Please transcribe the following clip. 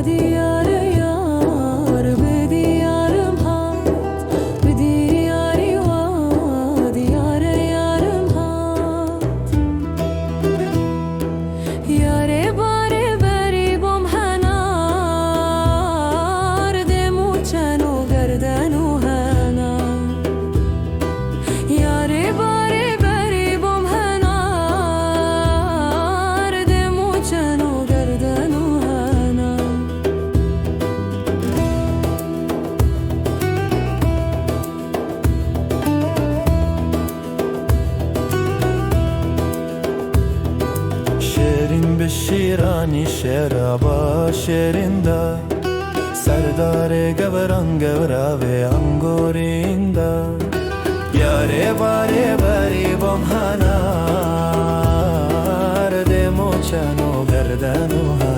دیار یار به دیارم هات به دیاری و دیار یارم هات یاره باره بری بم هنار دمو چن و گردن و هنار یاره باره بری بم هنار دمو چن و گردن و هنار شیرین به شیرانی شعر با شیرینده سردار گوران گوراوه انگورینده یاره باره بری بم هنار دمو چنو گردن و هنار